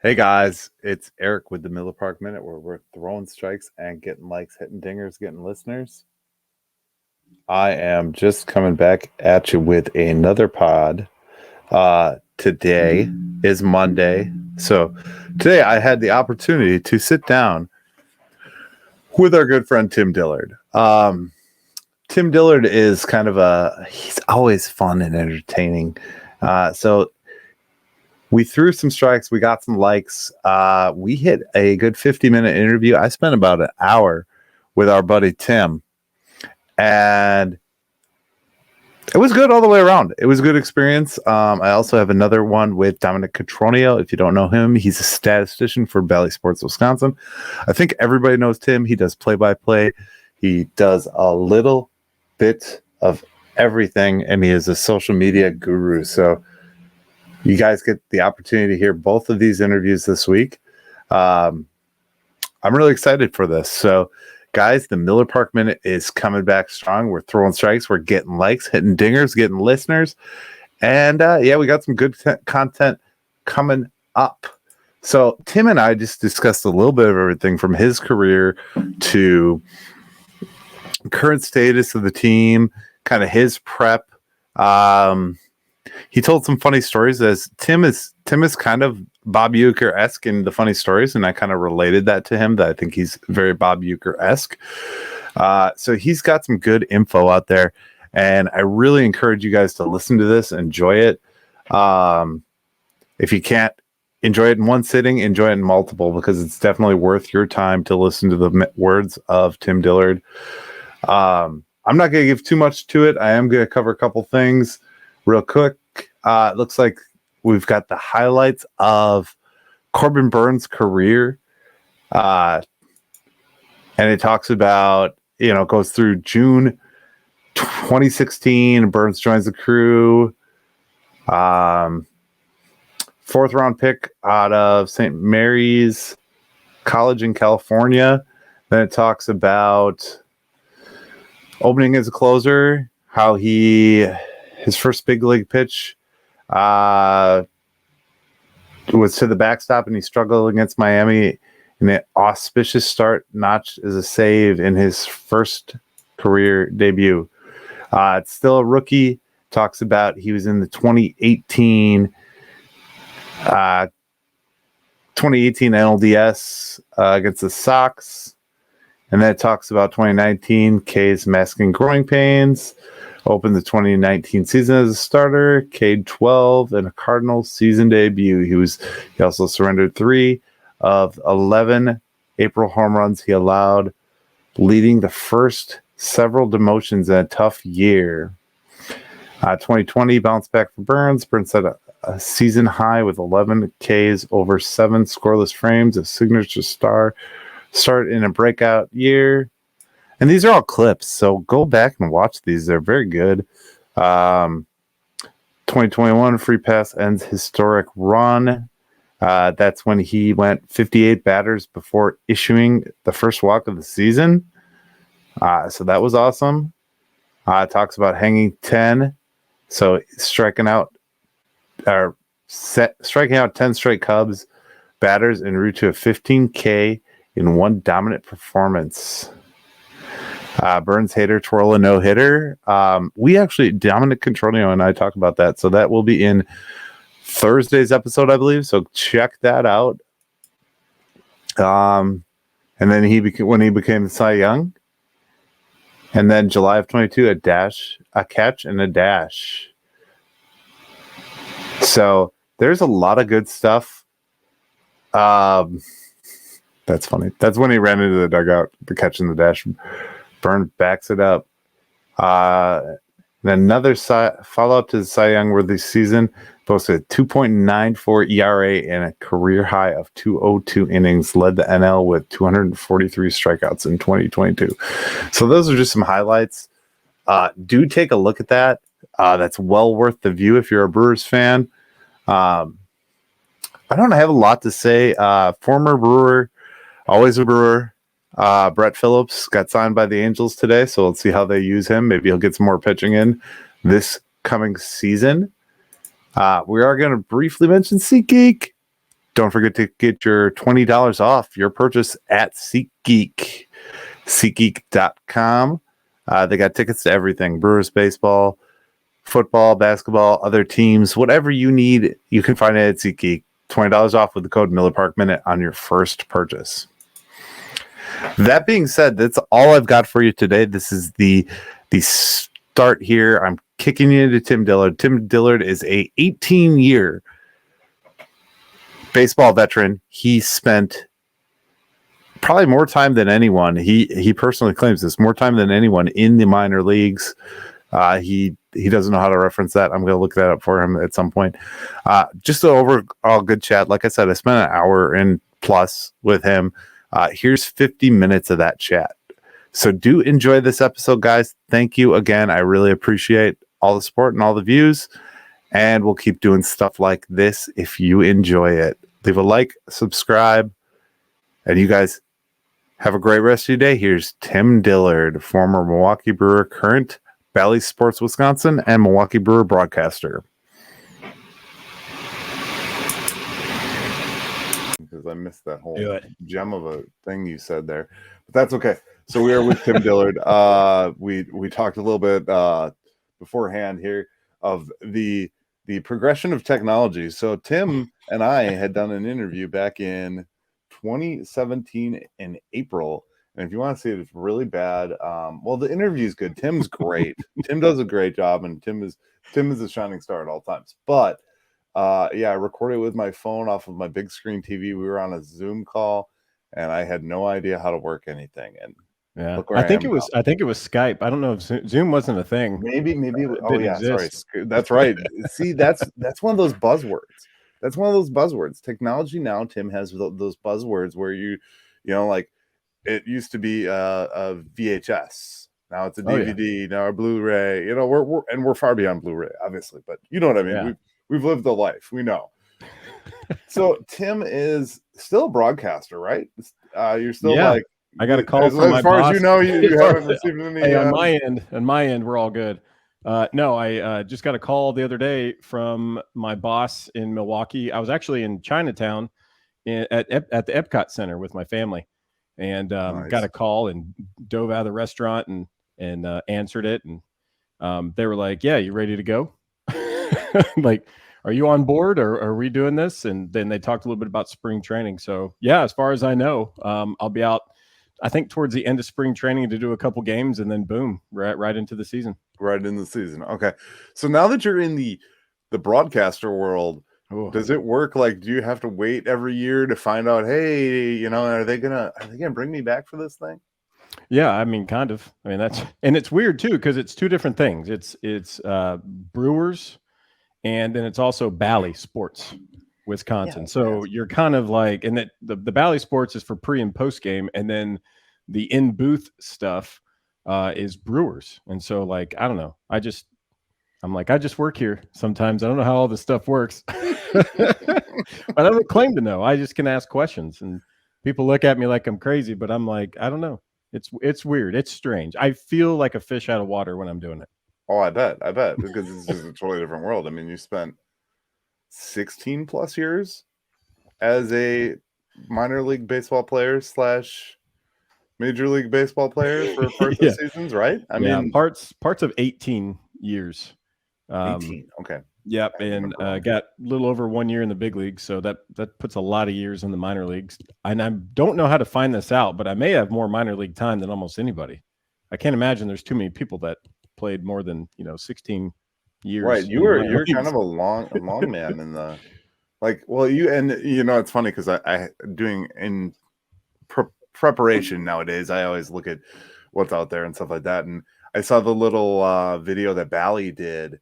Hey guys, it's Eric with the Miller Park Minute, where we're throwing strikes and getting likes, hitting dingers, getting listeners. I am just coming back at you with another pod. Today is Monday. So today I had the opportunity to sit down with our good friend Tim Dillard. Tim Dillard is he's always fun and entertaining. So we threw some strikes. We got some likes. We hit a good 50-minute interview. I spent about an hour with our buddy Tim, and it was good all the way around. It was a good experience. I also have another one with Dominic Catronio. If you don't know him, he's a statistician for Bally Sports Wisconsin. I think everybody knows Tim. He does play-by-play. He does a little bit of everything, and he is a social media guru. So you guys get the opportunity to hear both of these interviews this week. I'm really excited for this. So, guys, the Miller Park Minute is coming back strong. We're throwing strikes. We're getting likes, hitting dingers, getting listeners. And, we got some good content coming up. So, Tim and I just discussed a little bit of everything from his career to current status of the team, kind of his prep. He told some funny stories, as Tim is kind of Bob Uecker-esque in the funny stories, and I kind of related that to him, that I think he's very Bob Uecker-esque. So he's got some good info out there, and I really encourage you guys to listen to this, enjoy it. If you can't enjoy it in one sitting, enjoy it in multiple, because it's definitely worth your time to listen to the words of Tim Dillard. I'm not going to give too much to it. I am going to cover a couple things real quick. It looks like we've got the highlights of Corbin Burns' career. And it talks about, goes through June 2016. Burns joins the crew. Fourth round pick out of St. Mary's College in California. Then it talks about opening as a closer, how his first big league pitch was to the backstop, and he struggled against Miami in an auspicious start. Notch is a save in his first career debut. It's still a rookie. Talks about he was in the 2018 NLDS against the Sox. And then it talks about 2019 K's masking growing pains. Opened the 2019 season as a starter, K'd 12 in a Cardinals season debut. He also surrendered 3 of 11 April home runs he allowed, leading the first several demotions in a tough year. 2020 bounced back for Burns. Burns set a season high with 11 Ks over 7 scoreless frames, a signature start in a breakout year. And these are all clips, so go back and watch these. They're very good. 2021 free pass ends historic run. That's when he went 58 batters before issuing the first walk of the season. So that was awesome. It talks about hanging 10. So striking out 10 straight Cubs batters en route to a 15K in one dominant performance. Burns hater twirl a no-hitter. Dominic Catronio and I talk about that. So that will be in Thursday's episode, I believe. So check that out. And then when he became the Cy Young. And then July of 22, a catch and a dash. So there's a lot of good stuff. That's funny. That's when he ran into the dugout, the catch and the dash. Burns backs it up. Then another follow-up to the Cy Young worthy season, posted a 2.94 ERA and a career high of 202 innings, led the NL with 243 strikeouts in 2022. So those are just some highlights. Do take a look at that. That's well worth the view if you're a Brewers fan. I don't have a lot to say. Former Brewer, always a Brewer. Brett Phillips got signed by the Angels today, so let's see how they use him. Maybe he'll get some more pitching in this coming season. We are going to briefly mention SeatGeek. don't forget to get your $20 off your purchase at SeatGeek, SeatGeek.com. They got tickets to everything: Brewers baseball, football, basketball, other teams, whatever you need, you can find it at SeatGeek. $20 off with the code Miller Park Minute on your first purchase. That being said, that's all I've got for you today. This is the start here. I'm kicking you into Tim Dillard. Tim Dillard is a 18-year baseball veteran. He spent probably more time than anyone. He personally claims this, more time than anyone in the minor leagues. He doesn't know how to reference that. I'm going to look that up for him at some point. Just an overall good chat. Like I said, I spent an hour and plus with him. Here's 50 minutes of that chat. So do enjoy this episode, guys. Thank you again. I really appreciate all the support and all the views. And we'll keep doing stuff like this if you enjoy it. Leave a like, subscribe, and you guys have a great rest of your day. Here's Tim Dillard, former Milwaukee Brewer, current Bally Sports Wisconsin, and Milwaukee Brewer broadcaster. Because I missed that whole gem of a thing you said there, but that's okay. So we are with Tim Dillard. We talked a little bit beforehand here of the progression of technology. So Tim and I had done an interview back in 2017 in April. And if you want to see it, it's really bad. Well, the interview is good. Tim's great. Tim does a great job, and Tim is a shining star at all times. But I recorded it with my phone off of my big screen TV. We were on a Zoom call, and I had no idea how to work anything. And yeah, I think it was Skype. I don't know if Zoom wasn't a thing. Maybe. Oh yeah, exist. Sorry. That's right. See, that's one of those buzzwords. That's one of those buzzwords. Technology now, Tim, has those buzzwords where you know, like it used to be a VHS. Now it's a DVD. Now a Blu-ray. You know, we're far beyond Blu-ray, obviously. But you know what I mean. Yeah. We've lived the life. We know. So Tim is still a broadcaster, right? You're still like. I got a call from my boss. As far as you know, you haven't received any. Hey, on my end, we're all good. No, I just got a call the other day from my boss in Milwaukee. I was actually in Chinatown at the Epcot Center with my family, and nice. Got a call and dove out of the restaurant and answered it, and they were like, "Yeah, you ready to go?" Like, are you on board, or are we doing this? And then they talked a little bit about spring training. So yeah, as far as I know, I'll be out, I think, towards the end of spring training to do a couple games, and then boom, right into the season. Right in the season. Okay. So now that you're in the broadcaster world, does it work? Like, do you have to wait every year to find out, hey, you know, are they gonna bring me back for this thing? Yeah, I mean, kind of. I mean, and it's weird too, because it's two different things. It's Brewers, and then it's also Bally Sports Wisconsin. So you're kind of like, and the Bally Sports is for pre and post game, and then the in booth stuff is Brewers. And so, like, I don't know. I just work here sometimes. I don't know how all this stuff works, but I don't claim to know. I just can ask questions, and people look at me like I'm crazy, but I'm like, I don't know. It's weird. It's strange. I feel like a fish out of water when I'm doing it. Oh, I bet, because it's just a totally different world. I mean, you spent 16 plus years as a minor league baseball player / major league baseball player for parts of seasons, right? I mean, parts of 18 years. 18, okay. Yep, and got a little over 1 year in the big league, so that puts a lot of years in the minor leagues. And I don't know how to find this out, but I may have more minor league time than almost anybody. I can't imagine there's too many people that played more than 16 years. Right, you're kind of a long man in the it's funny because I doing in preparation nowadays. I always look at what's out there and stuff like that, and I saw the little video that Bally did.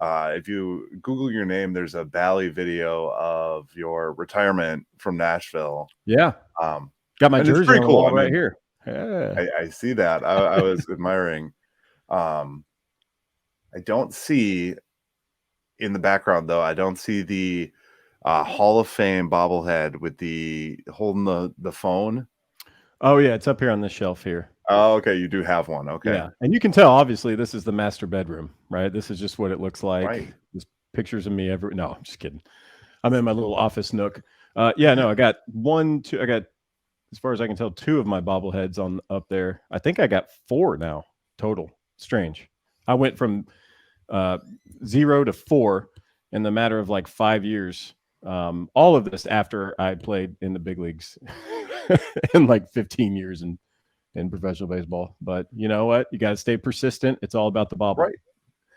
If you Google your name, there's a Bally video of your retirement from Nashville. Yeah. Got my jersey pretty cool right here. Yeah. I see that. I was admiring. I don't see in the background though. I don't see the Hall of Fame bobblehead with the holding the phone. Oh yeah, it's up here on the shelf here. Oh, okay. You do have one. Okay. Yeah. And you can tell, obviously, this is the master bedroom, right? This is just what it looks like. Right. There's pictures of me no, I'm just kidding. I'm in my little office nook. No, I got one, two. I got, as far as I can tell, two of my bobbleheads on up there. I think I got four now total. Strange. I went from 0 to 4 in the matter of like 5 years. All of this after I played in the big leagues in like 15 years in professional baseball. But you know what? You got to stay persistent. It's all about the bobble. Right.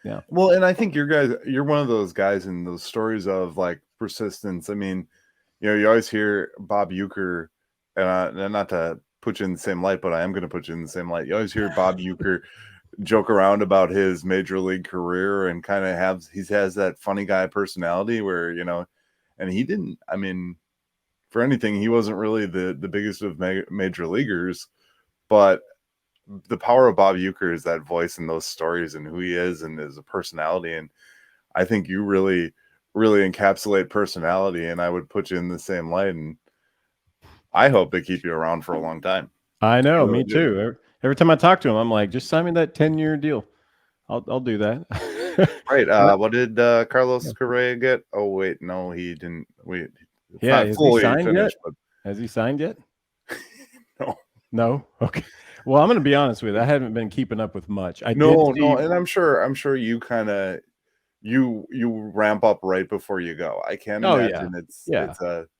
Yeah. Well, and I think you're one of those guys in those stories of like persistence. I mean, you always hear Bob Uecker, and not to put you in the same light, but I am going to put you in the same light. You always hear Bob Uecker joke around about his major league career and kind of he has that funny guy personality where, and he didn't, I mean, for anything, he wasn't really the biggest of major leaguers, but the power of Bob Uecker is that voice and those stories and who he is and his personality. And I think you really, really encapsulate personality, and I would put you in the same light. And I hope they keep you around for a long time. I know, me too. Every time I talk to him, I'm like, just sign me that 10-year deal. I'll do that. Right. What did Carlos Correa get? Oh, wait, no, he didn't. Wait, yeah, has he signed finished, yet? But... Has he signed yet? No. No? Okay. Well, I'm going to be honest with you. I haven't been keeping up with much. No, and I'm sure you kind of you ramp up right before you go. I can't imagine it's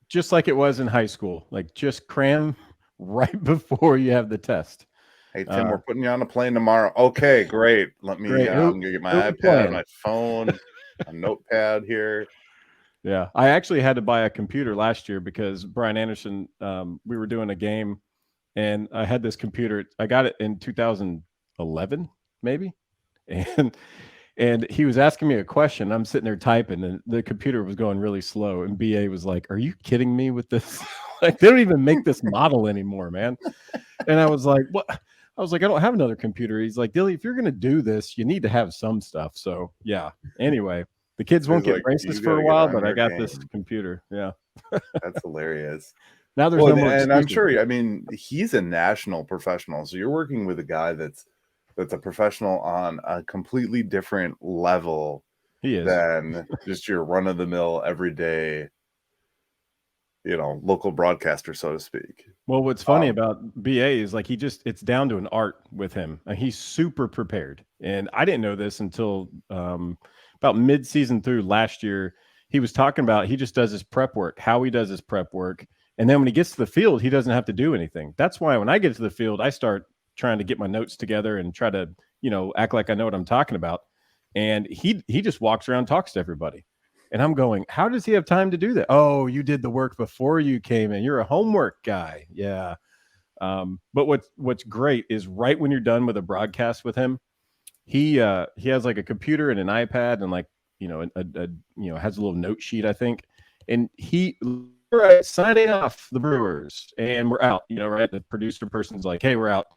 just like it was in high school. Like just cram right before you have the test. Hey Tim, we're putting you on a plane tomorrow. Okay, great. Let me. I'm gonna get my iPad, my phone, a notepad here. Yeah, I actually had to buy a computer last year because Brian Anderson. We were doing a game, and I had this computer. I got it in 2011, maybe, and he was asking me a question. I'm sitting there typing, and the computer was going really slow. And BA was like, "Are you kidding me with this? Like, they don't even make this model anymore, man." And I was like, "What?" I was like, "I don't have another computer." He's like, "Dilly, if you're going to do this, you need to have some stuff." So yeah. Anyway, the kids won't get braces for a while, but I got this computer. Yeah. That's hilarious. Now there's no more. And I'm sure, I mean, he's a national professional. So you're working with a guy that's a professional on a completely different level than just your run-of-the-mill everyday, local broadcaster, so to speak. Well, what's funny about BA is like it's down to an art with him. He's super prepared. And I didn't know this until about mid-season through last year. He was talking about he just does his prep work, how he does his prep work. And then when he gets to the field, he doesn't have to do anything. That's why when I get to the field, I start trying to get my notes together and try to, act like I know what I'm talking about. And he just walks around, talks to everybody. And I'm going, how does he have time to do that? Oh, you did the work before you came in. You're a homework guy. Yeah. But what's great is right when you're done with a broadcast with him, he has like a computer and an iPad and like, has a little note sheet, I think. And right, signing off the Brewers and we're out, right? The producer person's like, "Hey, we're out."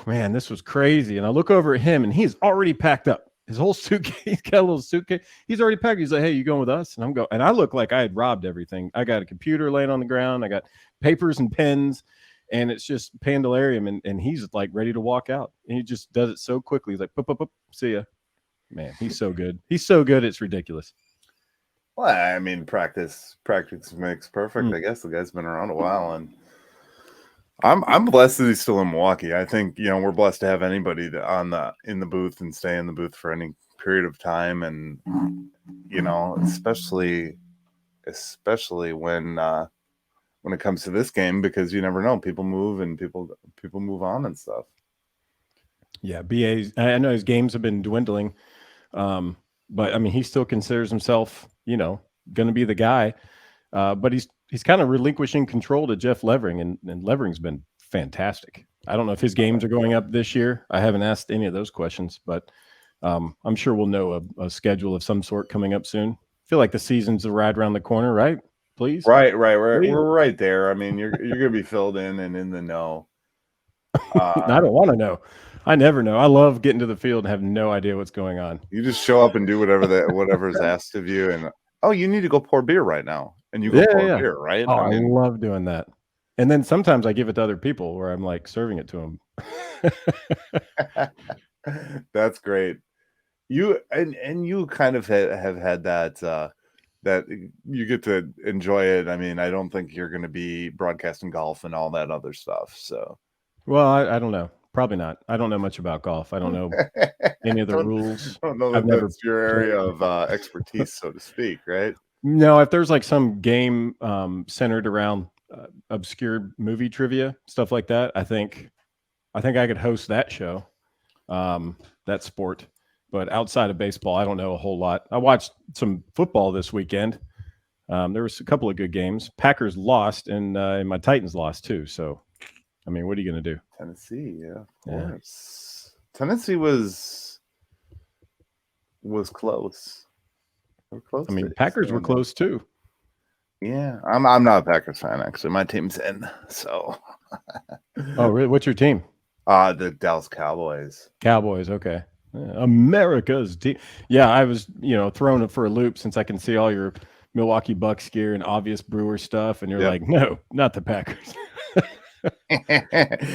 Man, this was crazy. And I look over at him and he's already packed up his whole suitcase. He's got a little suitcase. He's already packed. He's like, "Hey, you going with us?" And I'm going, and I look like I had robbed everything. I got a computer laying on the ground. I got papers and pens, and it's just pandalarium. And he's like ready to walk out. And he just does it so quickly. He's like, "Boop, see ya." Man, he's so good. He's so good. It's ridiculous. Well, I mean, practice makes perfect. I guess the guy's been around a while, and I'm blessed that he's still in Milwaukee. I think we're blessed to have anybody in the booth and stay in the booth for any period of time, and especially when it comes to this game, because you never know, people move and people move on and stuff. Yeah, BA's. I know his games have been dwindling, but I mean, he still considers himself, going to be the guy. But he's kind of relinquishing control to Jeff Levering, and Levering's been fantastic. I don't know if his games are going up this year. I haven't asked any of those questions, but I'm sure we'll know a schedule of some sort coming up soon. I feel like the season's right around the corner, right? Please. Right. We're right there. I mean, you're going to be filled in and in the know. I don't want to know. I never know. I love getting to the field and have no idea what's going on. You just show up and do whatever's asked of you, and you need to go pour beer right now, and you go pour beer, right? Oh, I love doing that. And then sometimes I give it to other people where I'm like serving it to them. That's great. You kind of have had that that you get to enjoy it. I mean, I don't think you're going to be broadcasting golf and all that other stuff. So, Well, I don't know. Probably not. I don't know much about golf. I don't know any of the rules. I don't know I've that never that's your area played. of expertise, so to speak, right? No, if there's like some game centered around obscure movie trivia, stuff like that, I think I could host that show, that sport. But outside of baseball, I don't know a whole lot. I watched some football this weekend. There was a couple of good games. Packers lost, and my Titans lost too. So, I mean, what are you going to do? Tennessee, yeah, of course. Tennessee was close. We're close. I mean, Packers were close too. Yeah, I'm not a Packers fan actually. My team's in. So. Oh, really? What's your team? The Dallas Cowboys. Cowboys. Okay. America's team. Yeah, I was, thrown for a loop since I can see all your Milwaukee Bucks gear and obvious Brewer stuff, and you're like, no, not the Packers.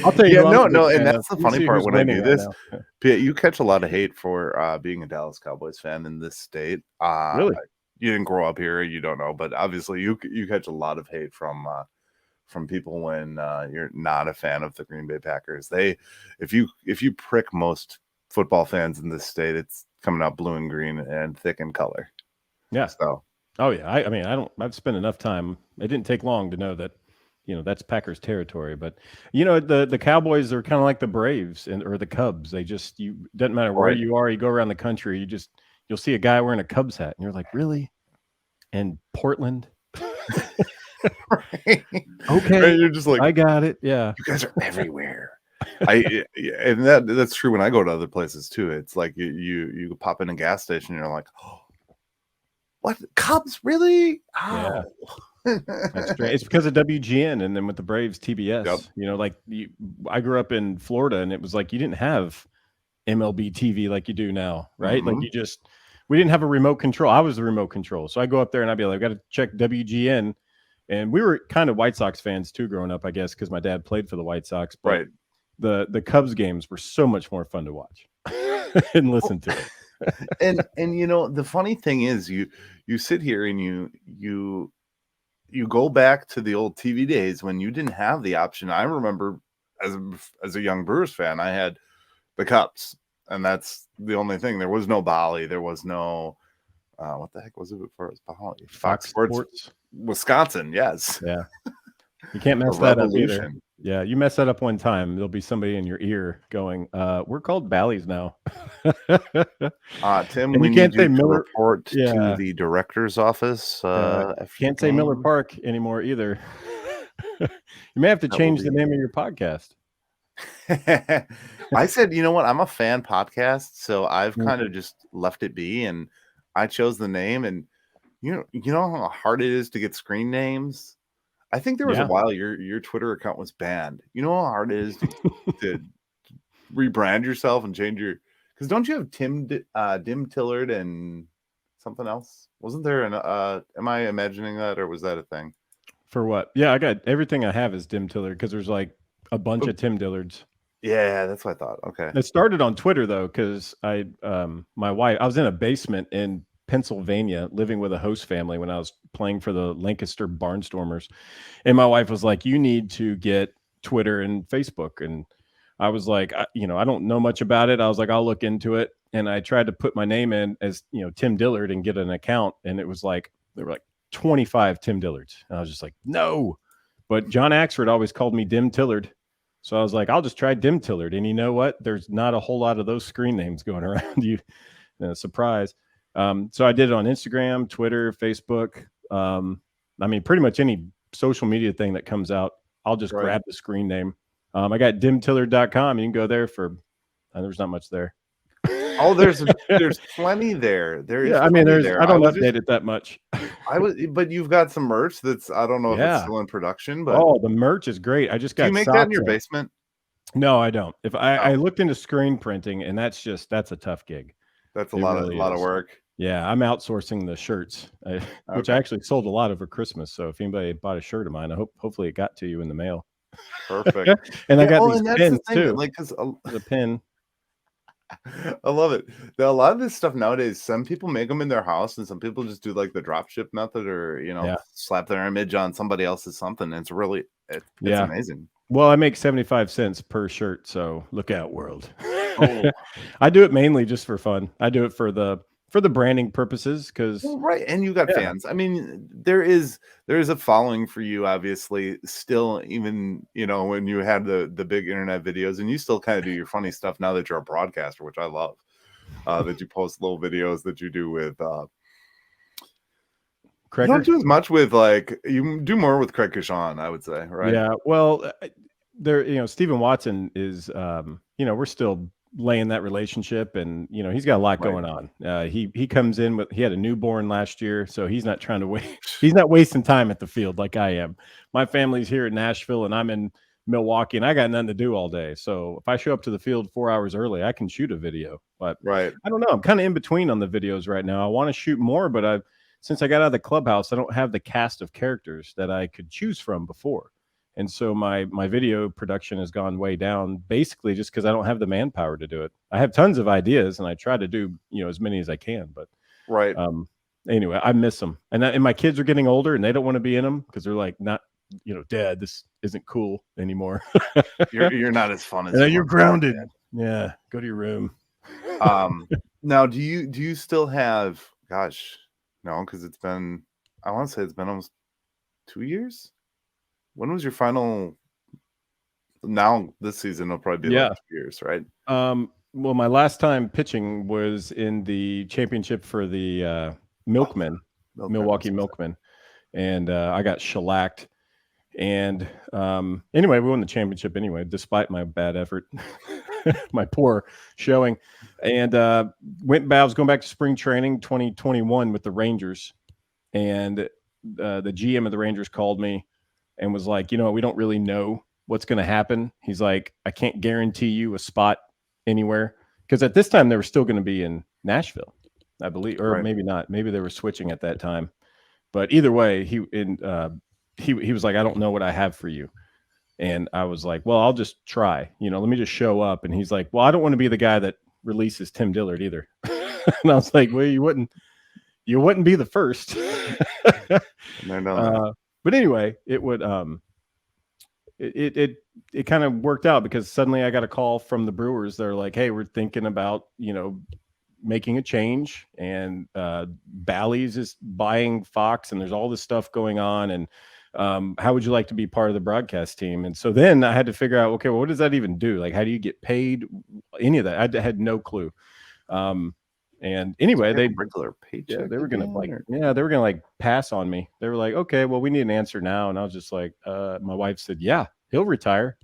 I'll tell you. No, and that's the funny part when I do this. You catch a lot of hate for being a Dallas Cowboys fan in this state. Really? You didn't grow up here, you don't know, but obviously you catch a lot of hate from people when you're not a fan of the Green Bay Packers. If you prick most football fans in this state, it's coming out blue and green and thick in color. Yeah. So. Oh yeah. I mean, I've spent enough time. It didn't take long to know that, that's Packers territory. But the Cowboys are kind of like the Braves or the Cubs. They just doesn't matter where you are. You go around the country, you'll see a guy wearing a Cubs hat, and you're like, really? And Portland. Right. Okay. Right, you're just like, I got it. Yeah. You guys are everywhere. And that's true when I go to other places too. It's like you pop in a gas station and you're like, oh, what, Cubs, really? Oh. Yeah. That's great. It's because of WGN, and then with the Braves, TBS. Yep. I grew up in Florida, and it was like you didn't have MLB TV like you do now, right? Mm-hmm. Like we didn't have a remote control. I was the remote control, so I go up there and I'd be like, I've got to check WGN. And we were kind of White Sox fans too growing up, I guess, because my dad played for the White Sox. But right. The Cubs games were so much more fun to watch and listen to it. and the funny thing is, you sit here and you go back to the old TV days when you didn't have the option. I remember as a young Brewers fan, I had the Cubs, and that's the only thing. There was no Bali. There was no what the heck was it before it was Bali? Fox Sports. Wisconsin, yes. Yeah. You can't mess that up either. Yeah, you mess that up one time, there'll be somebody in your ear going, we're called Bally's now. Tim, we can't say Miller report to the director's office. Can't say Miller Park anymore either. You may have to change the name of your podcast. I said, you know what? I'm a fan podcast, so I've kind of just left it be, and I chose the name. And you know how hard it is to get screen names. I think there was a while your Twitter account was banned. You know how hard it is to rebrand yourself and change your, because don't you have Dim Tillard and something else? Wasn't there an am I imagining that, or was that a thing? For what? Yeah, I got everything I have is Dim Tillard, because there's like a bunch of Tim Dillards. Yeah, that's what I thought. Okay. It started on Twitter though, because my wife, I was in a basement in Pennsylvania living with a host family when I was playing for the Lancaster Barnstormers, and my wife was like, you need to get Twitter and Facebook. And I was like, I don't know much about it. I was like, I'll look into it. And I tried to put my name in as Tim Dillard and get an account, and it was like there were like 25 Tim Dillards, and I was just like, no. But John Axford always called me Dim Tillard, so I was like, I'll just try Dim Tillard. And you know what, there's not a whole lot of those screen names going around. Surprise. So I did it on Instagram, Twitter, Facebook. I mean, pretty much any social media thing that comes out, I'll just grab the screen name. I got dimtillard.com. You can go there for, there's not much there. Oh, there's plenty there. There is. Yeah, I mean, I don't update it that much. But you've got some merch that's, I don't know if it's still in production, but the merch is great. I just got. Do you make that in your basement? No, I don't. I looked into screen printing, and that's a tough gig. That's a lot of work. Yeah, I'm outsourcing the shirts, which I actually sold a lot over Christmas. So if anybody bought a shirt of mine, hopefully it got to you in the mail. Perfect. And I got these pins too. Like, because the pin. I love it. A lot of this stuff nowadays, some people make them in their house, and some people just do like the drop ship method, or Yeah. slap their image on somebody else's something. It's really it's Yeah. amazing. Well, I make 75 cents per shirt, so look out, world. Oh, I do it mainly just for fun. I do it for the branding purposes because well, right, and you got yeah, fans. I mean, there is a following for you, obviously. Still, even when you had the big internet videos, and you still kind of do your funny stuff now that you're a broadcaster, which I love. That you post little videos that you do with. You don't Cracker. do as much with you do more with Craig Kashan, I would say, right? Yeah. Well, Stephen Watson is, we're still laying that relationship, and he's got a lot Right. going on. He comes in he had a newborn last year, so he's not trying to wait. He's not wasting time at the field like I am. My family's here in Nashville, and I'm in Milwaukee, and I got nothing to do all day. So if I show up to the field 4 hours early, I can shoot a video. But Right. I don't know. I'm kind of in between on the videos right now. I want to shoot more, but since I got out of the clubhouse, I don't have the cast of characters that I could choose from before. And so my video production has gone way down, basically just because I don't have the manpower to do it. I have tons of ideas, and I try to do as many as I can. But Right. Anyway, I miss them, and my kids are getting older, and they don't want to be in them because they're like, not, Dad, this isn't cool anymore. You're not as fun as you're grounded. Yeah, go to your room. Now, do you still have? Gosh, no, because it's been. I want to say it's been almost 2 years. When was your final? Now this season will probably be like 2 years, right? Well, my last time pitching was in the championship for the Milkmen, Milwaukee Milkmen, and I got shellacked. And anyway, we won the championship anyway, despite my bad effort, my poor showing. And I was going back to spring training 2021 with the Rangers, and the GM of the Rangers called me and was like, we don't really know what's going to happen. He's like, I can't guarantee you a spot anywhere, because at this time they were still going to be in Nashville, I believe, or maybe not. Maybe they were switching at that time. But either way, he was like, I don't know what I have for you. And I was like, well, I'll just try, let me just show up. And he's like, well, I don't want to be the guy that releases Tim Dillard either. And I was like, well, you wouldn't be the first. But anyway, it would, it kind of worked out, because suddenly I got a call from the Brewers. They're like, hey, we're thinking about, making a change, and Bally's is buying Fox, and there's all this stuff going on. And how would you like to be part of the broadcast team? And so then I had to figure out, okay, well, what does that even do? Like, how do you get paid? Any of that? I had no clue. And anyway, they regular paycheck. They were gonna pass on me. They were like, okay, well, we need an answer now. And I was just like, my wife said, yeah, he'll retire.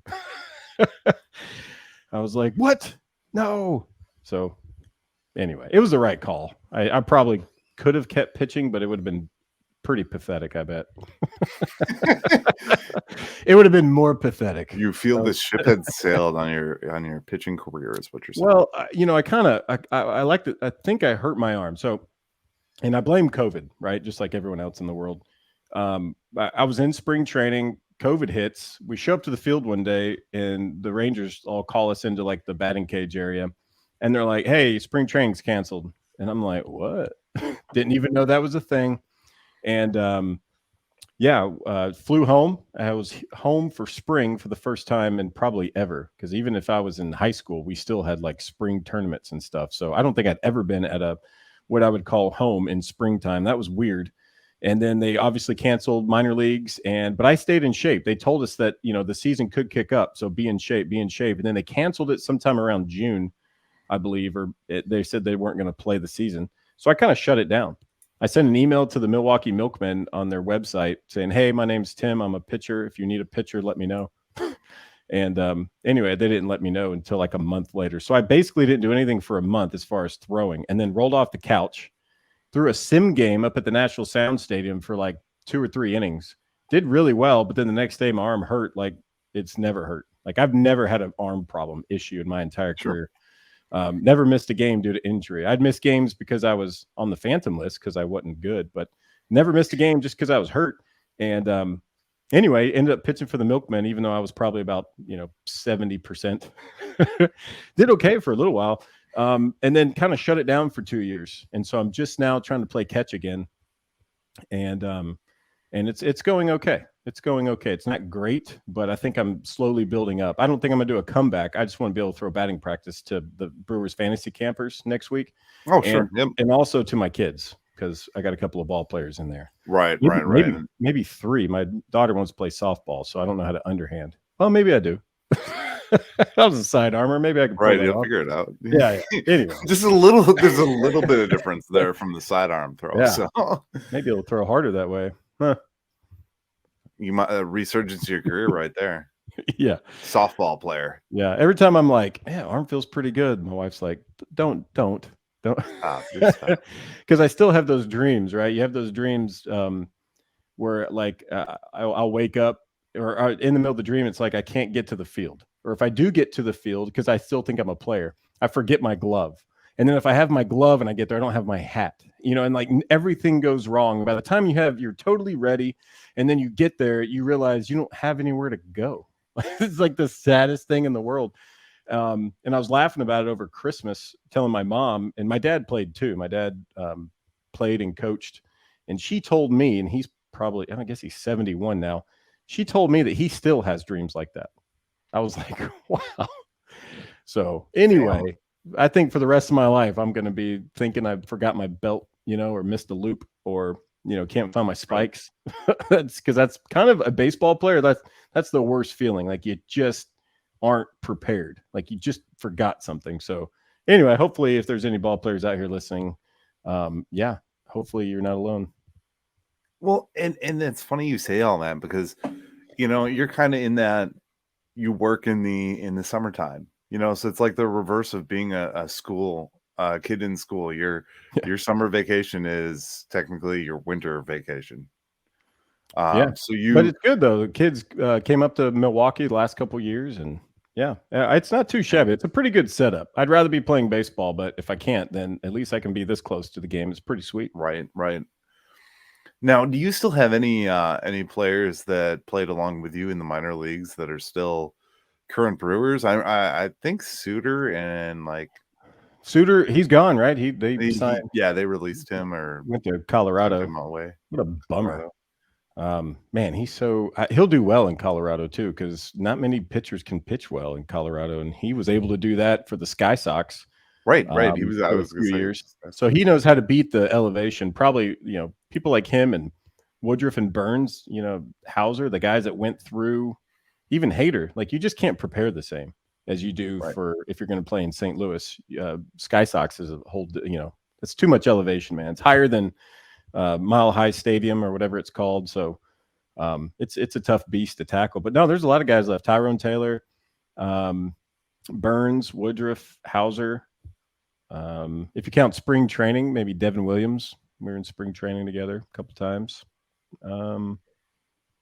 I was like, what? No. So anyway, it was the right call. I probably could have kept pitching, but it would have been pretty pathetic, I bet. It would have been more pathetic. You feel the ship had sailed on your pitching career, is what you're saying. Well, I like to. I think I hurt my arm. So, and I blame COVID, right? Just like everyone else in the world. I was in spring training. COVID hits. We show up to the field one day, and the Rangers all call us into like the batting cage area, and they're like, "Hey, spring training's canceled." And I'm like, "What?" Didn't even know that was a thing. And flew home. I was home for spring for the first time in probably ever, because even if I was in high school, we still had like spring tournaments and stuff. So I don't think I'd ever been at what I would call home in springtime. That was weird. And then they obviously canceled minor leagues, but I stayed in shape. They told us that, the season could kick up, so be in shape. And then they canceled it sometime around June, I believe, they said they weren't going to play the season. So I kind of shut it down. I sent an email to the Milwaukee Milkmen on their website saying, hey, my name's Tim. I'm a pitcher. If you need a pitcher, let me know. And anyway, they didn't let me know until like a month later. So I basically didn't do anything for a month as far as throwing, and then rolled off the couch, threw a sim game up at the National Sound Stadium for like 2 or 3 innings. Did really well, but then the next day my arm hurt like it's never hurt. Like I've never had an arm problem issue in my entire career. Never missed a game due to injury. I'd miss games because I was on the phantom list because I wasn't good, but never missed a game just because I was hurt. And anyway, ended up pitching for the Milkmen, even though I was probably about 70%. Did okay for a little while. And then kind of shut it down for 2 years. And so I'm just now trying to play catch again. And it's going okay. It's going okay. It's not great, but I think I'm slowly building up. I don't think I'm gonna do a comeback. I just want to be able to throw batting practice to the Brewers fantasy campers next week. Oh, sure. Yep. And also to my kids, because I got a couple of ball players in there. Right. Maybe 3. My daughter wants to play softball, so I don't know how to underhand. Well, maybe I do. That was a side armor. Maybe I can Right, you'll figure it out. Yeah. Anyway, there's a little bit of difference there from the sidearm throw. Yeah. So maybe it'll throw harder that way. Huh. You might resurgence your career right there. Yeah. Softball player. Yeah. Every time I'm like, yeah, arm feels pretty good. My wife's like, don't. Because I still have those dreams, right? You have those dreams where like I'll wake up or in the middle of the dream, it's like I can't get to the field. Or if I do get to the field, because I still think I'm a player, I forget my glove. And then if I have my glove and I get there, I don't have my hat, and like everything goes wrong. By the time you're totally ready. And then you get there, you realize you don't have anywhere to go. It's like the saddest thing in the world. And I was laughing about it over Christmas, telling my mom, and my dad played too. My dad played and coached. And she told me, and he's probably, I guess he's 71 now. She told me that he still has dreams like that. I was like, wow. So anyway, I think for the rest of my life, I'm going to be thinking I forgot my belt, or missed a loop, or, can't find my spikes. That's kind of a baseball player. That's the worst feeling. Like you just aren't prepared. Like you just forgot something. So anyway, hopefully if there's any ball players out here listening, hopefully you're not alone. Well, and it's funny you say all that because, you're kind of in that you work in the summertime, so it's like the reverse of being a kid in school. Your summer vacation is technically your winter vacation. But it's good though. The kids came up to Milwaukee the last couple of years, and it's not too shabby. It's a pretty good setup. I'd rather be playing baseball, but if I can't, then at least I can be this close to the game. It's pretty sweet. Right. Now, do you still have any players that played along with you in the minor leagues that are still current Brewers? I think Suter and Suter, he's gone, right? They signed. They released him or went to Colorado. Away. What a bummer. Man, he'll do well in Colorado too, because not many pitchers can pitch well in Colorado, and he was able to do that for the Sky Sox. Right. He was a few years, so he knows how to beat the elevation. Probably, people like him and Woodruff and Burns, Hauser, the guys that went through, even Hader. Like you just can't prepare the same as you do for if you're going to play in St. Louis. Sky Sox is a whole, it's too much elevation, man. It's higher than Mile High Stadium or whatever it's called. So it's a tough beast to tackle. But no, there's a lot of guys left. Tyrone Taylor, Burns, Woodruff, Hauser. If you count spring training, maybe Devin Williams. We were in spring training together a couple times. I don't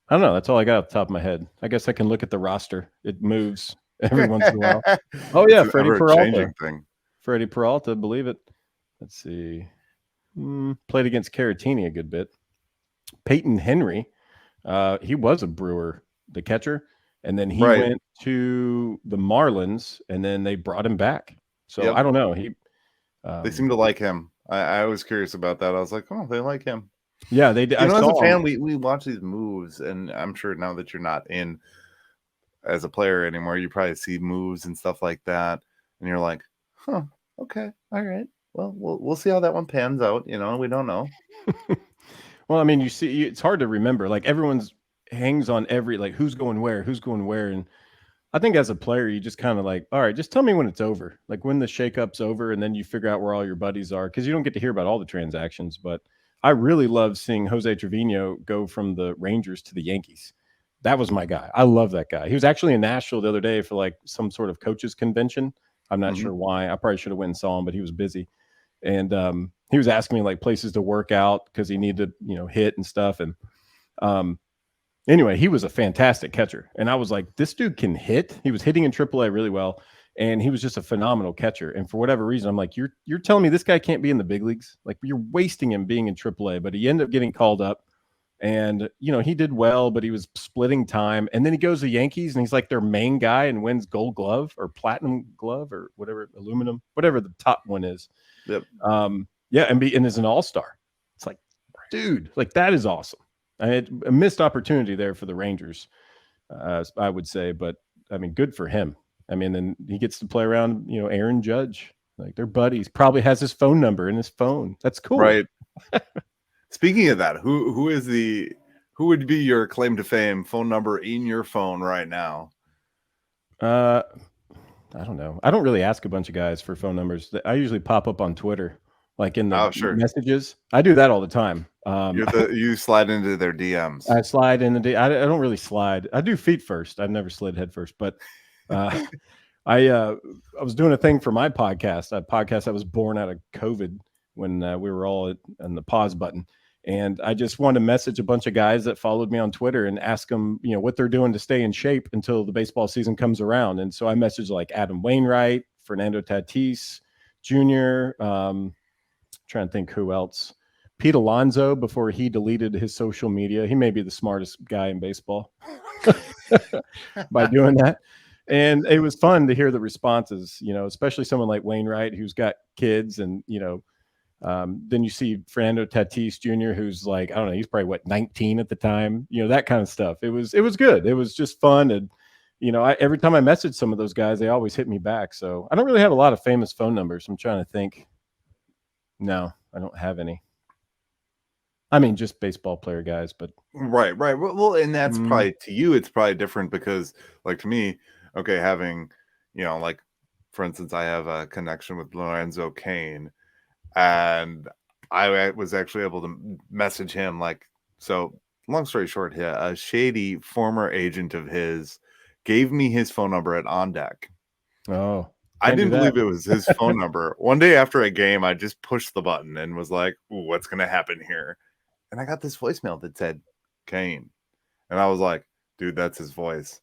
know. That's all I got off the top of my head. I guess I can look at the roster. It moves every once in a while. Oh yeah, Freddie Peralta. Freddie Peralta, believe it. Let's see. Played against Caratini a good bit. Peyton Henry, he was a Brewer, the catcher, and then he went to the Marlins, and then they brought him back. So I don't know. They seem to like him. I was curious about that. I was like, oh, they like him. Yeah, they did. As a fan, we watch these moves, and I'm sure now that you're not in as a player anymore, you probably see moves and stuff like that, and you're like, huh, okay, all right. Well, we'll see how that one pans out. We don't know. Well, I mean, you see, it's hard to remember. Like everyone's hangs on every who's going where, and I think as a player, you just kind of all right, just tell me when it's over, like when the shakeup's over, and then you figure out where all your buddies are, because you don't get to hear about all the transactions. But I really love seeing Jose Trevino go from the Rangers to the Yankees. That was my guy. I love that guy. He was actually in Nashville the other day for some sort of coaches convention. I'm not sure why. I probably should have went and saw him, but he was busy. And he was asking me places to work out because he needed to, hit and stuff. And anyway, he was a fantastic catcher. And I was like, this dude can hit. He was hitting in AAA really well. And he was just a phenomenal catcher. And for whatever reason, I'm like, you're telling me this guy can't be in the big leagues? Like, you're wasting him being in AAA. But he ended up getting called up. And, he did well, but he was splitting time. And then he goes to Yankees and he's like their main guy and wins Gold Glove or Platinum Glove or whatever, aluminum, whatever the top one is. Yep. Yeah. And is an all-star. It's like, dude, like that is awesome. I had a missed opportunity there for the Rangers, I would say. But, I mean, good for him. I mean, then he gets to play around, Aaron Judge. Like they're buddies. Probably has his phone number in his phone. That's cool. Right. Speaking of that, who would be your claim to fame phone number in your phone right now? I don't know. I don't really ask a bunch of guys for phone numbers. I usually pop up on Twitter, like in the messages. I do that all the time. You slide into their DMs. I slide in the I don't really slide. I do feet first. I've never slid head first, but I was doing a thing for my podcast. A podcast that was born out of COVID when we were all on the pause button. And I just wanted to message a bunch of guys that followed me on Twitter and ask them, what they're doing to stay in shape until the baseball season comes around. And so I messaged like Adam Wainwright, Fernando Tatis Jr., trying to think who else. Pete Alonso, before he deleted his social media. He may be the smartest guy in baseball by doing that. And it was fun to hear the responses, especially someone like Wainwright who's got kids and, then you see Fernando Tatis Jr., who's like, I don't know, he's probably 19 at the time, that kind of stuff. It was good. It was just fun. And, every time I message some of those guys, they always hit me back. So I don't really have a lot of famous phone numbers. I'm trying to think. No, I don't have any. I mean, just baseball player guys, but. Right. Well, and that's probably to you, it's probably different because like to me, okay, having, like for instance, I have a connection with Lorenzo Cain. And I was actually able to message him so long story short, a shady former agent of his gave me his phone number at On Deck. Oh, I didn't believe it was his phone number. One day after a game, I just pushed the button and was like, ooh, what's going to happen here? And I got this voicemail that said Kane. And I was like, dude, that's his voice.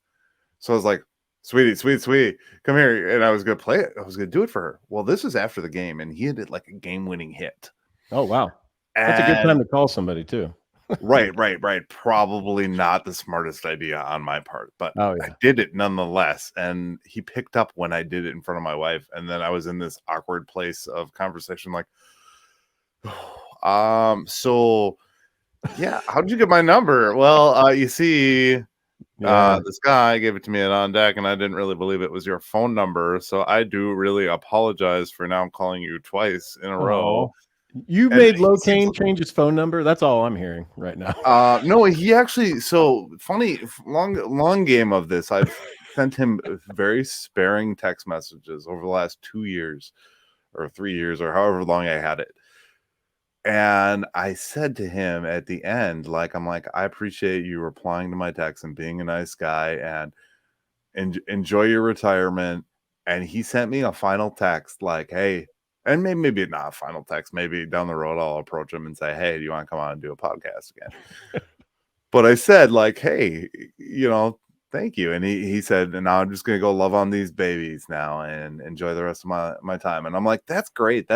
So I was like, sweetie, come here. And I was going to play it. I was going to do it for her. Well, this was after the game, and he had a game-winning hit. Oh, wow. That's a good time to call somebody, too. Right. Probably not the smartest idea on my part, but I did it nonetheless. And he picked up when I did it in front of my wife. And then I was in this awkward place of conversation like, so, yeah, how'd you get my number? Well, you see... this guy gave it to me at On Deck, and I didn't really believe it was your phone number. So I do really apologize for now calling you twice in a row. You made Locaine change his phone number? That's all I'm hearing right now. No, he actually, so funny, long game of this. I've sent him very sparing text messages over the last 2 years or 3 years or however long I had it. And I said to him at the end, I'm like, I appreciate you replying to my text and being a nice guy and enjoy your retirement. And he sent me a final text like, hey, and maybe not a final text. Maybe down the road, I'll approach him and say, hey, do you want to come on and do a podcast again? But I said hey, thank you. And he said, and now I'm just going to go love on these babies now and enjoy the rest of my time. And I'm like, that's great.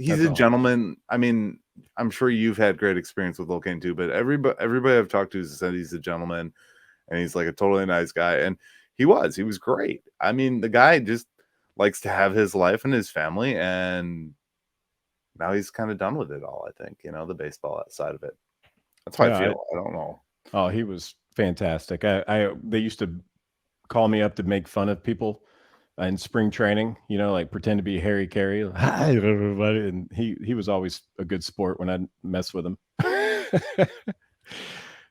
He's a gentleman. I mean, I'm sure you've had great experience with Locaine too, but everybody I've talked to said he's a gentleman and he's like a totally nice guy. And he was great. I mean, the guy just likes to have his life and his family, and now he's kind of done with it all, I think, the baseball side of it. That's how I feel. I don't know. Oh, he was fantastic. They used to call me up to make fun of people in spring training, pretend to be Harry Carey. Hi, everybody. And he was always a good sport when I mess with him.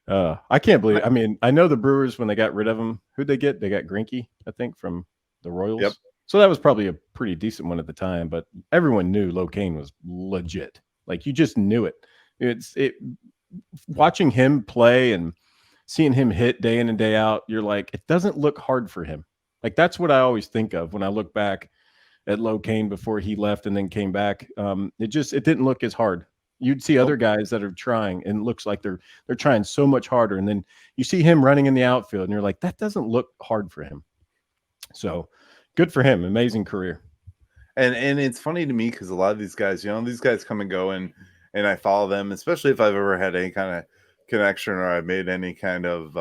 I can't believe. I mean, I know the Brewers, when they got rid of him, who'd they get? They got Greinke, I think, from the Royals. Yep. So that was probably a pretty decent one at the time, but everyone knew Locaine was legit. You just knew it. Watching him play and seeing him hit day in and day out, you're like, it doesn't look hard for him. That's what I always think of when I look back at Locaine before he left and then came back. It didn't look as hard. You'd see other guys that are trying, and it looks like they're trying so much harder. And then you see him running in the outfield, and you're like, that doesn't look hard for him. So good for him. Amazing career. And it's funny to me because a lot of these guys, these guys come and go, and and I follow them, especially if I've ever had any kind of connection or I made any kind of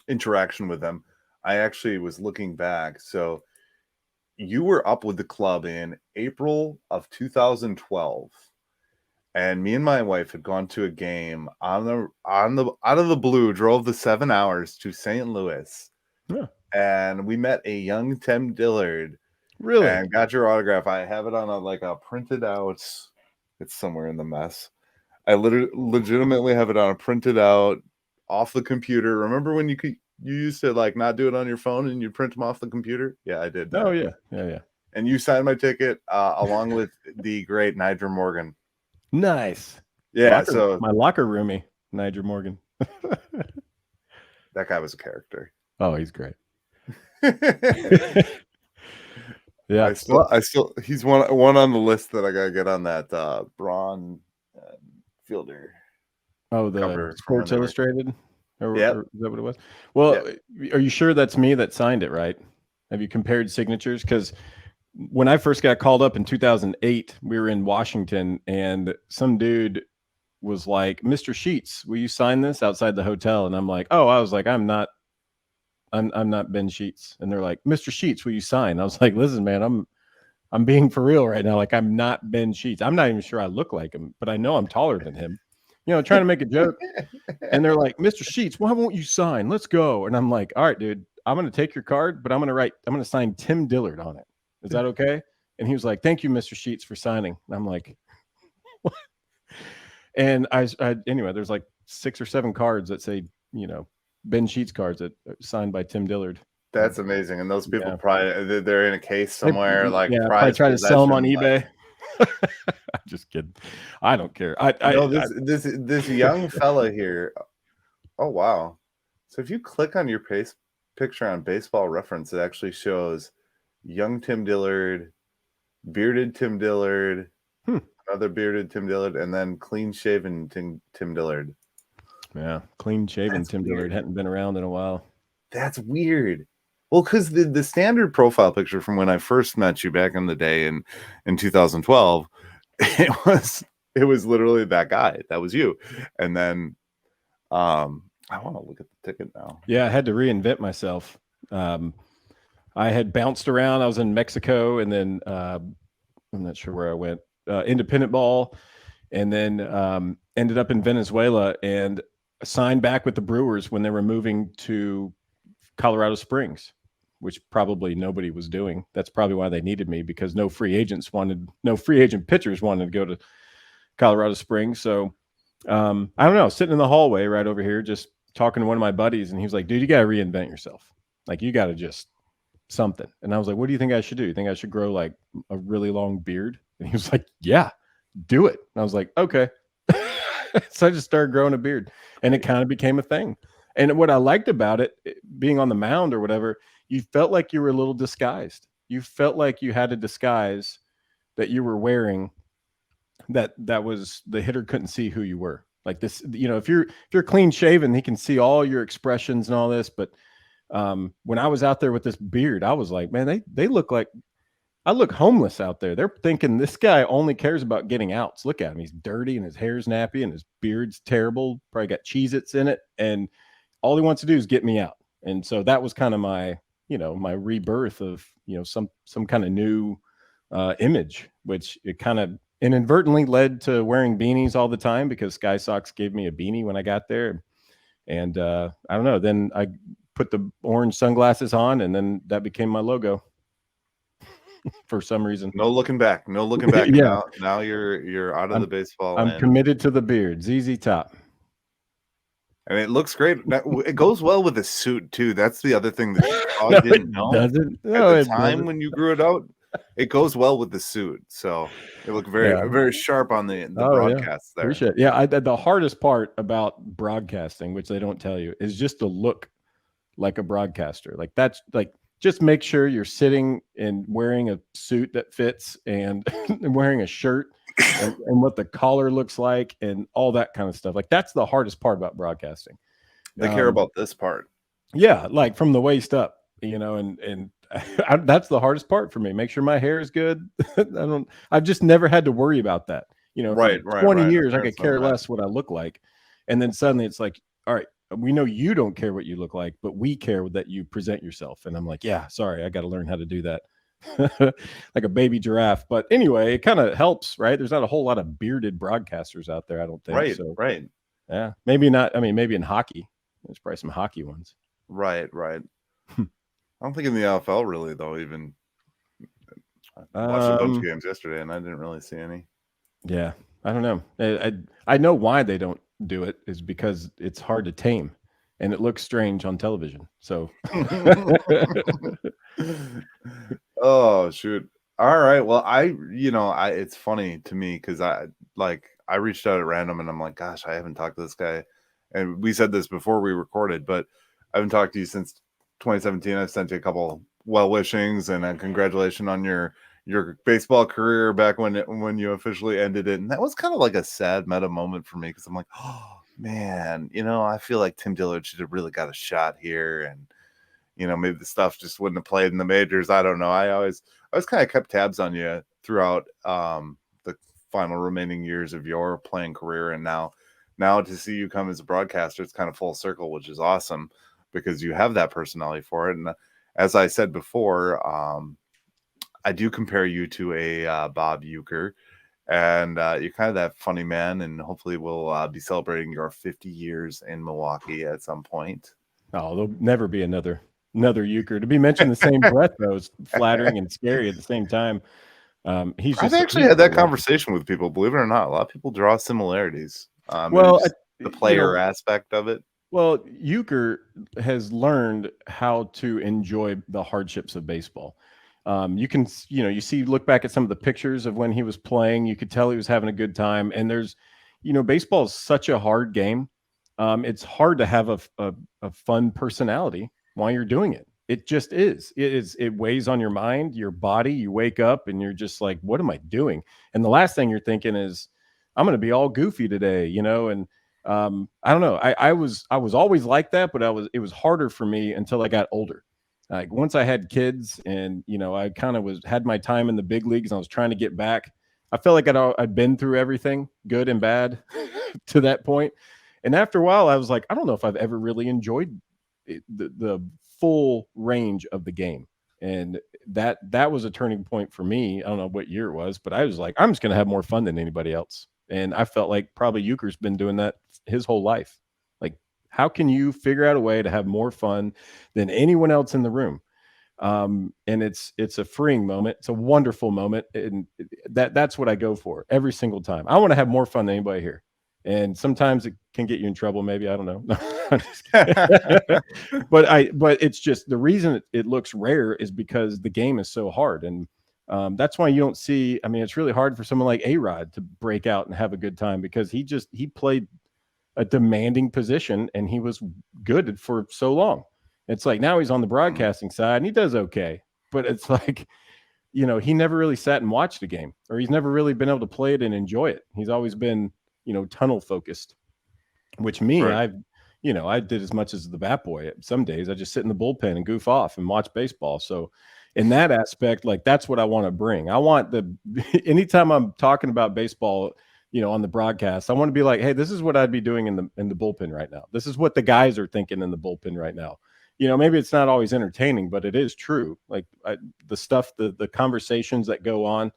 interaction with them. I actually was looking back. So you were up with the club in April of 2012. And me and my wife had gone to a game out of the blue, drove the 7 hours to St. Louis. Yeah. And we met a young Tim Dillard. Really? And got your autograph. I have it on a printed out. It's somewhere in the mess. I legitimately have it on a printed out off the computer. Remember when you used to not do it on your phone and you print them off the computer? Yeah, I did that. Oh yeah. And you signed my ticket along with the great Nigel Morgan. Nice. Yeah, my locker roomie, Nigel Morgan. That guy was a character. Oh, he's great. Yeah, I still he's one on the list that I gotta get on that Braun Fielder. Oh, the Sports Illustrated? Or is that what it was? Well, Are you sure that's me that signed it, right? Have you compared signatures? Because when I first got called up in 2008, we were in Washington, and some dude was like, "Mr. Sheets, will you sign this?" outside the hotel. And I'm like, "Oh," I was like, I'm not Ben Sheets. And they're like, "Mr. Sheets, will you sign?" I was like, "Listen, man, I'm being for real right now. Like, I'm not Ben Sheets. I'm not even sure I look like him, but I know I'm taller than him." Trying to make a joke. And they're like, "Mr. Sheets, why won't you sign? Let's go." And I'm like, "All right, dude, I'm going to take your card, but I'm going to sign Tim Dillard on it. Is that okay?" And he was like, "Thank you, Mr. Sheets, for signing." And I'm like, what? And anyway, there's like 6 or 7 cards that say, Ben Sheets cards that are signed by Tim Dillard. That's amazing. And those people probably they're in a case somewhere. Probably try to sell them on eBay. I'm just kidding. I don't care. This young fella here. Oh wow! So if you click on your picture on Baseball Reference, it actually shows young Tim Dillard, bearded Tim Dillard, another bearded Tim Dillard, and then clean shaven Tim Dillard. Yeah, clean shaven Tim Dillard hadn't been around in a while. That's weird. Well, because the standard profile picture from when I first met you back in the day in 2012, it was literally that guy. That was you. And then I want to look at the ticket now. Yeah, I had to reinvent myself. I had bounced around. I was in Mexico, and then I'm not sure where I went. Independent ball, and then ended up in Venezuela and signed back with the Brewers when they were moving to Colorado Springs, which probably nobody was doing. That's probably why they needed me, because no free agent pitchers wanted to go to Colorado Springs. So I don't know, sitting in the hallway right over here, just talking to one of my buddies, and he was like, "Dude, you got to reinvent yourself. Like, you got to just something." And I was like, "What do you think I should do? You think I should grow like a really long beard?" And he was like, "Yeah, do it." And I was like, "Okay." So I just started growing a beard, and it kind of became a thing. And what I liked about it, being on the mound or whatever, you felt like you were a little disguised. You felt like you had a disguise that you were wearing that was the hitter couldn't see who you were. Like this, if you're clean shaven, he can see all your expressions and all this. But when I was out there with this beard, I was like, man, they look like I look homeless out there. They're thinking this guy only cares about getting outs. Look at him. He's dirty and his hair's nappy and his beard's terrible. Probably got Cheez-Its in it. And all he wants to do is get me out. And so that was kind of my, my rebirth of, some kind of new image, which it kind of inadvertently led to wearing beanies all the time, because Sky Sox gave me a beanie when I got there. And I don't know, then I put the orange sunglasses on, and then that became my logo. For some reason. No looking back. Yeah. Now you're out of the baseball. I'm committed to the beard. ZZ Top. And it looks great. It goes well with the suit too. That's the other thing that I didn't know. Doesn't. No, at the time when you grew it out, it goes well with the suit. So it looked very sharp on the broadcast there. Appreciate it. Yeah, the hardest part about broadcasting, which they don't tell you, is just to look like a broadcaster. Like that's like, just make sure you're sitting and wearing a suit that fits, and wearing a shirt and what the collar looks like and all that kind of stuff. Like that's the hardest part about broadcasting. They care about this part. Yeah. Like from the waist up, and that's the hardest part for me. Make sure my hair is good. I've just never had to worry about that. for 20 years, I could Parents know care that. less what I look like. And then suddenly it's like, all right, we know you don't care what you look like, but we care that you present yourself. And I'm like, yeah, sorry, I got to learn how to do that. Like a baby giraffe. But anyway, it kind of helps, right? There's not a whole lot of bearded broadcasters out there, I don't think. So Right. yeah, maybe not. I mean, maybe in hockey, there's probably some hockey ones. Right. I don't think in the NFL really though. Even I watched a bunch of games yesterday, and I didn't really see any. Yeah, I don't know. I know why they don't do it is because it's hard to tame, and it looks strange on television. So. Oh shoot! All right. Well, it's funny to me because I reached out at random, and I'm like, gosh, I haven't talked to this guy, and we said this before we recorded, but I haven't talked to you since 2017. I've sent you a couple well wishings and a congratulations on your baseball career back when you officially ended it, and that was kind of like a sad meta moment for me because I'm like, oh man, I feel like Tim Dillard should have really got a shot here, and maybe the stuff just wouldn't have played in the majors. I don't know. I always kind of kept tabs on you throughout the final remaining years of your playing career, and now to see you come as a broadcaster, it's kind of full circle, which is awesome because you have that personality for it. And as I said before, I do compare you to a Bob Uecker, and you're kind of that funny man, and hopefully we'll be celebrating your 50 years in Milwaukee at some point. Oh, there'll never be another Uecker. To be mentioned in the same breath, though, is flattering and scary at the same time. I've actually had that conversation with people, believe it or not. A lot of people draw similarities. The player aspect of it. Well, Uecker has learned how to enjoy the hardships of baseball. You can, look back at some of the pictures of when he was playing, you could tell he was having a good time. And there's, baseball is such a hard game. It's hard to have a fun personality while you're doing it. It just is. It weighs on your mind, your body. You wake up and you're just like, what am I doing? And the last thing you're thinking is, I'm going to be all goofy today, and I don't know. I was always like that, but it was harder for me until I got older. Like once I had kids and, I kind of had my time in the big leagues and I was trying to get back. I felt like I'd been through everything, good and bad to that point. And after a while, I was like, I don't know if I've ever really enjoyed the full range of the game. And that was a turning point for me. I don't know what year it was, but I was like, I'm just going to have more fun than anybody else. And I felt like probably Uecker's been doing that his whole life. Like, how can you figure out a way to have more fun than anyone else in the room? And it's a freeing moment. It's a wonderful moment. And that's what I go for every single time. I want to have more fun than anybody here. And sometimes it can get you in trouble. Maybe, I don't know. but it's just the reason it looks rare is because the game is so hard. And that's why you don't see, it's really hard for someone like A-Rod to break out and have a good time because he played a demanding position and he was good for so long. It's like now he's on the broadcasting side and he does okay, but it's like, he never really sat and watched a game, or he's never really been able to play it and enjoy it. He's always been, tunnel focused, which me, right. I did as much as the bat boy. Some days I just sit in the bullpen and goof off and watch baseball. So in that aspect, like that's what I want to bring. I want anytime I'm talking about baseball, on the broadcast, I want to be like, hey, this is what I'd be doing in the bullpen right now. This is what the guys are thinking in the bullpen right now. Maybe it's not always entertaining, but it is true. Like the stuff, the conversations that go on,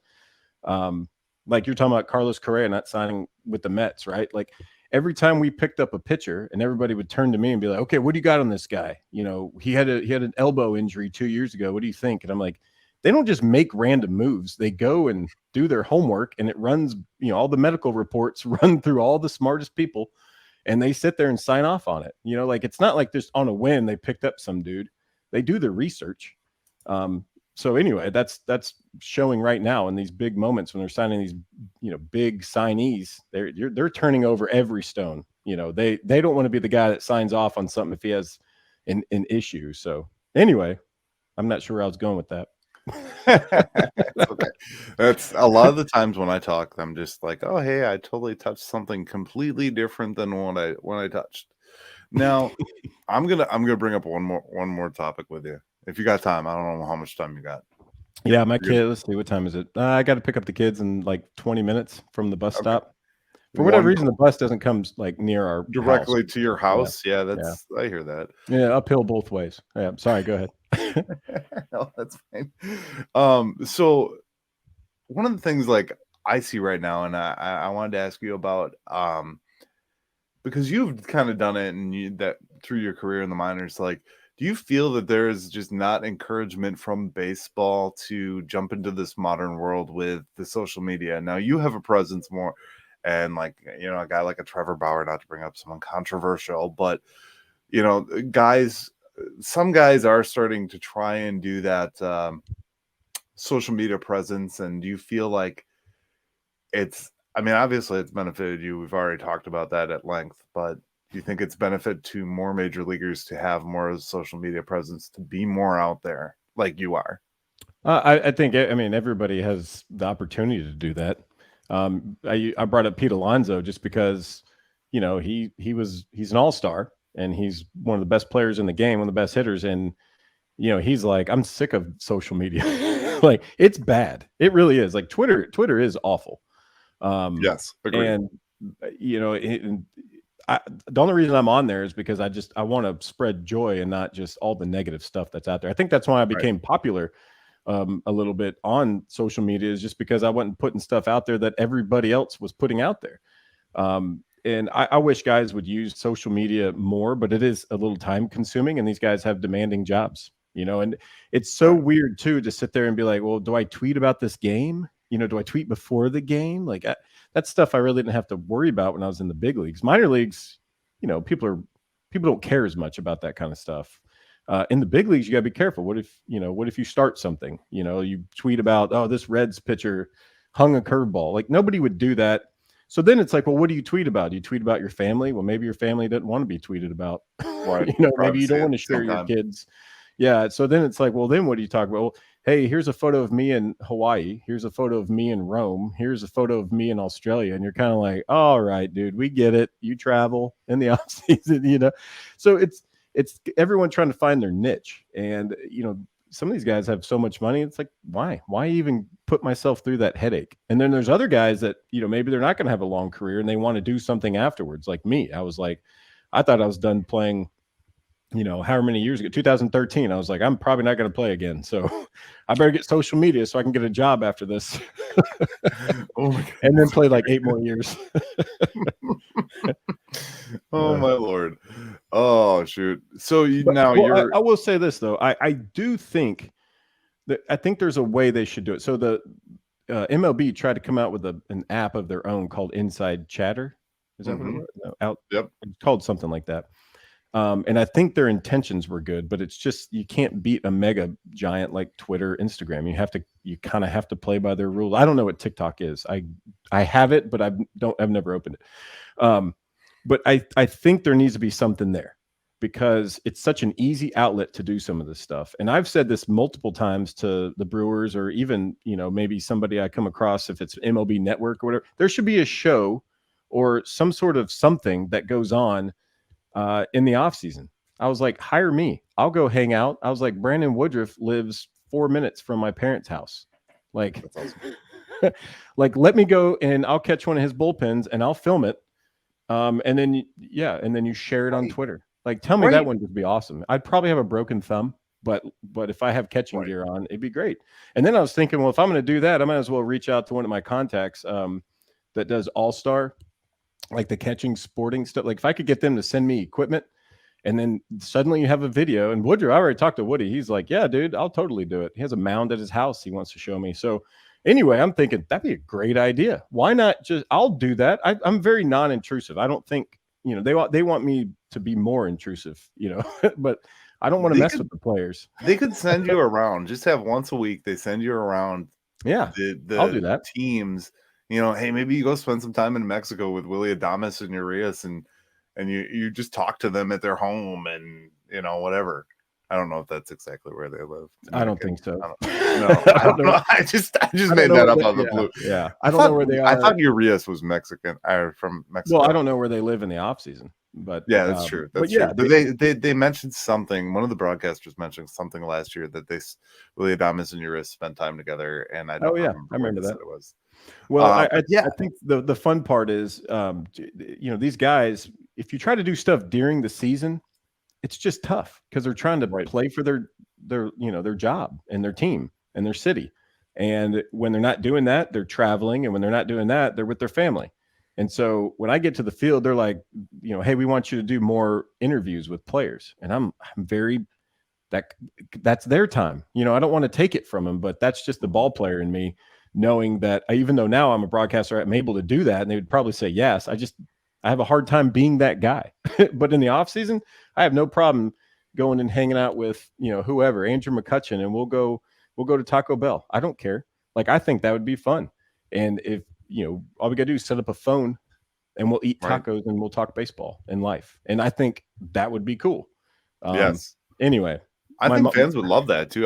like you're talking about Carlos Correa not signing with the Mets, right? Like every time we picked up a pitcher and everybody would turn to me and be like, okay, what do you got on this guy? He had an elbow injury 2 years ago. What do you think? And I'm like, they don't just make random moves. They go and do their homework, and it runs, all the medical reports run through all the smartest people, and they sit there and sign off on it. Like it's not like just on a whim they picked up some dude. They do their research. So anyway, that's showing right now in these big moments when they're signing these, big signees. They're turning over every stone. They don't want to be the guy that signs off on something if he has an issue. So anyway, I'm not sure where I was going with that. Okay. That's a lot of the times when I talk, I'm just like, oh hey, I totally touched something completely different than when I touched. Now I'm gonna bring up one more topic with you if you got time. I don't know how much time you got. Yeah, my kid. Let's see, what time is it? I got to pick up the kids in like 20 minutes from the bus stop. For whatever reason, the bus doesn't come like near our directly house. to your house. Yeah, I hear that. Yeah, uphill both ways. Yeah, sorry, go ahead. No, that's fine. So one of the things like I see right now, and I wanted to ask you about, because you've kind of done it and that through your career in the minors, like, do you feel that there is just not encouragement from baseball to jump into this modern world with the social media? Now you have a presence more, and like, a guy like a Trevor Bauer, not to bring up someone controversial, but some guys are starting to try and do that social media presence. And do you feel like obviously it's benefited you. We've already talked about that at length, but do you think it's benefit to more major leaguers to have more of a social media presence, to be more out there like you are? I think, everybody has the opportunity to do that. I brought up Pete Alonso just because, he's an all-star and he's one of the best players in the game, one of the best hitters. And, he's like, I'm sick of social media. Like, it's bad. It really is. Like Twitter is awful. Yes, agreed. And the only reason I'm on there is because I want to spread joy and not just all the negative stuff that's out there. I think that's why I became popular a little bit on social media, is just because I wasn't putting stuff out there that everybody else was putting out there. And I wish guys would use social media more, but it is a little time consuming and these guys have demanding jobs, and it's so weird too, to sit there and be like, well, do I tweet about this game? Do I tweet before the game? Like that's stuff I really didn't have to worry about when I was in the big leagues. Minor leagues, people don't care as much about that kind of stuff. In the big leagues, you got to be careful. What if you start something? You tweet about, oh, this Reds pitcher hung a curveball. Like, nobody would do that. So then it's like, well, what do you tweet about? Do you tweet about your family? Well, maybe your family doesn't want to be tweeted about. Right. Maybe you don't want to share your kids. Yeah. So then it's like, well, then what do you talk about? Well, hey, here's a photo of me in Hawaii. Here's a photo of me in Rome. Here's a photo of me in Australia. And you're kind of like, all right, dude, we get it. You travel in the off season, So it's everyone trying to find their niche. And, some of these guys have so much money. It's like, why even put myself through that headache? And then there's other guys that, maybe they're not going to have a long career and they want to do something afterwards. Like me, I was like, I thought I was done playing, however many years ago, 2013. I was like, I'm probably not going to play again. So I better get social media so I can get a job after this. Oh my God. And then play like 8 more years. Oh my Lord. Oh shoot. So I will say this though. I do think that there's a way they should do it. So the MLB tried to come out with an app of their own called Inside Chatter. Is that what it was? No, Yep. It's called something like that. And I think their intentions were good, but it's just, you can't beat a mega giant like Twitter, Instagram. You kind of have to play by their rules. I don't know what TikTok is. I have it, but I've never opened it. But I think there needs to be something there because it's such an easy outlet to do some of this stuff. And I've said this multiple times to the Brewers, or even, maybe somebody I come across, if it's MLB Network or whatever, there should be a show or some sort of something that goes on in the off season. I was like, hire me. I'll go hang out. I was like, Brandon Woodruff lives 4 minutes from my parents' house. Like, that's awesome. Like, let me go and I'll catch one of his bullpens and I'll film it. And then you share it on Twitter. Like, tell me that one would be awesome. I'd probably have a broken thumb, but if I have catching gear on, it'd be great. And then I was thinking, well, if I'm going to do that, I might as well reach out to one of my contacts that does All-Star, like the catching sporting stuff. Like, if I could get them to send me equipment, and then suddenly you have a video. And Woodrow, I already talked to Woody. He's like, yeah, dude, I'll totally do it. He has a mound at his house he wants to show me. So anyway, I'm thinking that'd be a great idea. Why not I'll do that. I'm very non-intrusive. I don't think, they want me to be more intrusive, but I don't want to mess with the players. They could send you around. Just have once a week. They send you around. Yeah, I'll do that. Teams, hey, maybe you go spend some time in Mexico with Willie Adames and Urias, and you just talk to them at their home and, whatever. I don't know if that's exactly where they live. I don't think so. I don't know. I just made that up out of the blue. Yeah. I don't know where they are. I thought Urias was Mexican or from Mexico. Well, I don't know where they live in the off season. But yeah, that's true. That's yeah, true. But they mentioned something. One of the broadcasters mentioned something last year that Willie Adames and Uris spent time together, and I don't remember I where remember they that. said it was. Well, But yeah, I think the fun part is, these guys, if you try to do stuff during the season, it's just tough because they're trying to play for their job and their team and their city. And when they're not doing that, they're traveling. And when they're not doing that, they're with their family. And so when I get to the field, they're like, hey, we want you to do more interviews with players. And I'm very, that's their time. I don't want to take it from them, but that's just the ball player in me, knowing that even though now I'm a broadcaster, I'm able to do that. And they would probably say yes. I have a hard time being that guy. But in the off season, I have no problem going and hanging out with, whoever, Andrew McCutcheon, and we'll go to Taco Bell. I don't care. Like, I think that would be fun. And if, all we got to do is set up a phone and we'll eat tacos and we'll talk baseball and life. And I think that would be cool. Yes. Anyway, I think fans would love that too.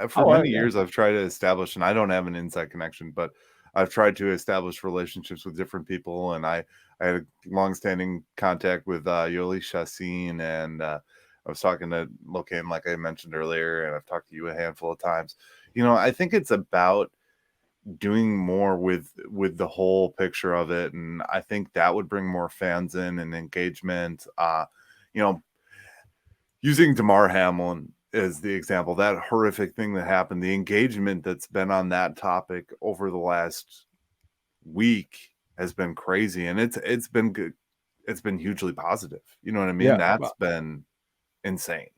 For many years I've tried to establish, and I don't have an inside connection, but I've tried to establish relationships with different people, and I had a long-standing contact with Yoli Chassin, and I was talking to Locan, like I mentioned earlier, and I've talked to you a handful of times. I think it's about doing more with the whole picture of it, and I think that would bring more fans in and engagement. Using DeMar Hamlin as the example, that horrific thing that happened, the engagement that's been on that topic over the last week has been crazy, and it's been good. It's been hugely positive. You know what I mean? Yeah, that's been insane.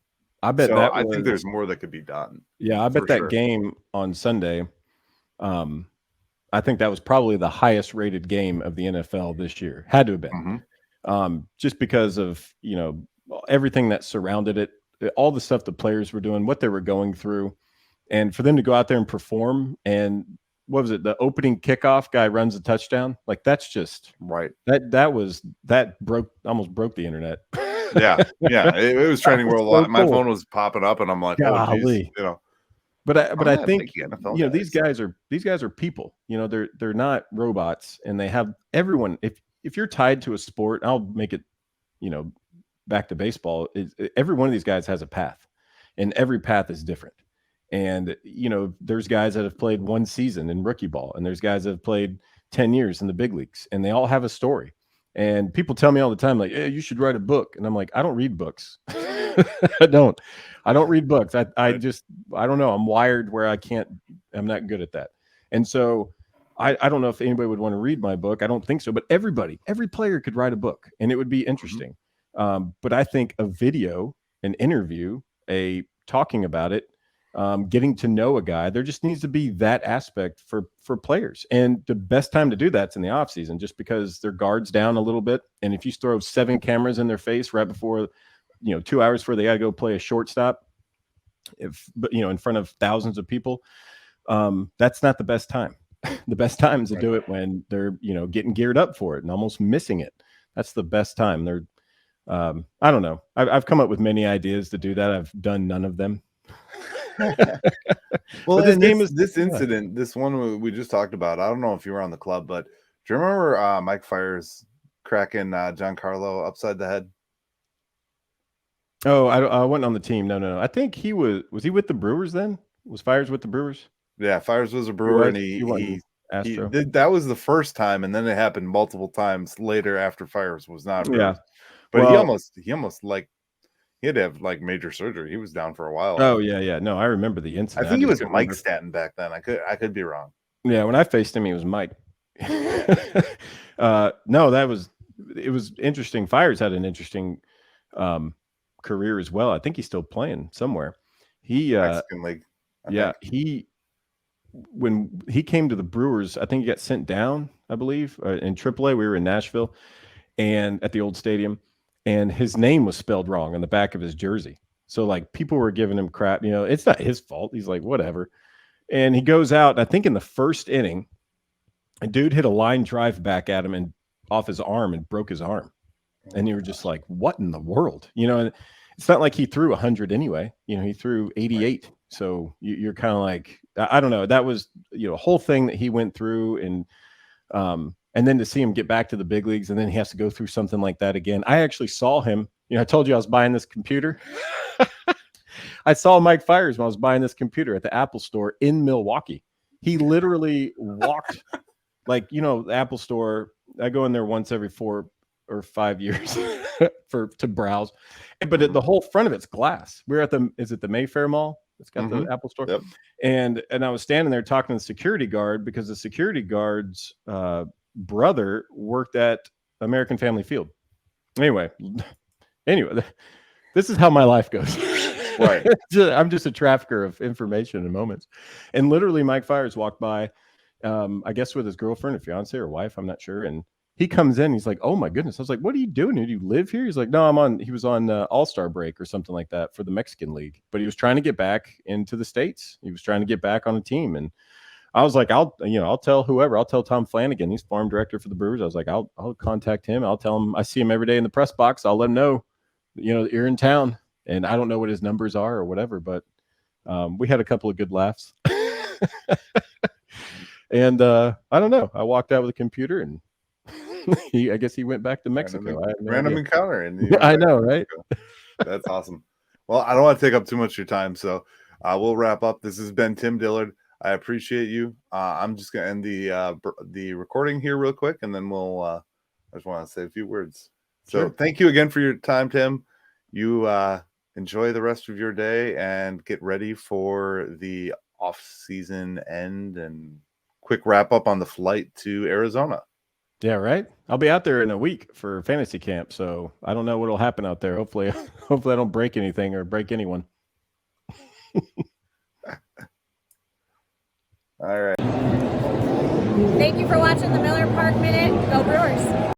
I bet I think there's more that could be done. Yeah, I bet that game on Sunday, I think that was probably the highest rated game of the NFL this year. Had to have been. Just because of, everything that surrounded it, all the stuff the players were doing, what they were going through, and for them to go out there and perform. And what was it? The opening kickoff guy runs a touchdown. Like, that's just that almost broke the internet. Yeah. It was trending world a lot. My phone was popping up, and I'm like, oh, geez, But I think these guys are people. They're not robots, and they have everyone. If you're tied to a sport, I'll make it, back to baseball. Every one of these guys has a path, and every path is different. And there's guys that have played one season in rookie ball, and there's guys that have played 10 years in the big leagues, and they all have a story. And people tell me all the time, like, hey, you should write a book. And I'm like, I don't read books. I don't read books. I don't know. I'm wired where I'm not good at that. And so I don't know if anybody would want to read my book. I don't think so. But every player could write a book, and it would be interesting. But I think a video, an interview, talking about it, getting to know a guy, there just needs to be that aspect for players. And the best time to do that's in the off season, just because their guard's down a little bit. And if you throw 7 cameras in their face right before, 2 hours before they got to go play a shortstop, in front of thousands of people, that's not the best time. The best time is to do it when they're, getting geared up for it and almost missing it. That's the best time. They're, I don't know. I've come up with many ideas to do that. I've done none of them. Well, this incident, this one we just talked about, I don't know if you were on the club, but do you remember Mike Fires cracking Giancarlo upside the head? Oh, I wasn't on the team. No. I think he was he with the Brewers then? Was Fires with the Brewers? Yeah, Fires was a Brewer, and he did. That was the first time, and then it happened multiple times later after Fires was not. Brewers. But he almost like he had to have like major surgery. He was down for a while. Oh yeah. No, I remember the incident. I think he was Mike Stanton back then. I could be wrong. Yeah, when I faced him, he was Mike. No, it was interesting. Fires had an interesting career as well. I think he's still playing somewhere. Mexican League. When he came to the Brewers, I think he got sent down, I believe, in AAA. We were in Nashville and at the old stadium, and his name was spelled wrong on the back of his jersey. So like people were giving him crap, it's not his fault. He's like, whatever. And he goes out, I think in the first inning, a dude hit a line drive back at him and off his arm and broke his arm. And you were just like, what in the world? And it's not like he threw 100 anyway. He threw 88. Right. So you're kind of like, I don't know. That was, a whole thing that he went through. And And then to see him get back to the big leagues, and then he has to go through something like that again. I actually saw him. I told you I was buying this computer. I saw Mike Fiers when I was buying this computer at the Apple store in Milwaukee. He literally walked the Apple store. I go in there once every 4 or 5 years to browse. But the whole front of it's glass. We're at the Mayfair Mall? It's got the Apple store. Yep. And I was standing there talking to the security guard because the security guard's brother worked at American Family Field. Anyway, this is how my life goes. Right. I'm just a trafficker of information and moments. And literally Mike Fiers walked by, I guess with his girlfriend or fiance or wife, I'm not sure. And he comes in, he's like, oh my goodness. I was like, what are you doing? Do you live here? He's like, no, he was on All-Star break or something like that for the Mexican League, but he was trying to get back into the States. He was trying to get back on a team. And I was like, I'll tell whoever. I'll tell Tom Flanagan. He's farm director for the Brewers. I was like, I'll contact him. I'll tell him I see him every day in the press box. I'll let him know, you're in town. And I don't know what his numbers are or whatever, but we had a couple of good laughs. And I don't know. I walked out with a computer, and I guess he went back to Mexico. Random encounter. I know, right? That's awesome. Well, I don't want to take up too much of your time, so we'll wrap up. This has been Tim Dillard. I appreciate you. I'm just going to end the recording here real quick, and then I just want to say a few words. So Thank you again for your time, Tim. You enjoy the rest of your day and get ready for the off-season end and quick wrap up on the flight to Arizona. Yeah, right. I'll be out there in a week for fantasy camp, so I don't know what'll happen out there. Hopefully I don't break anything or break anyone. All right. Thank you for watching the Miller Park Minute. Go Brewers.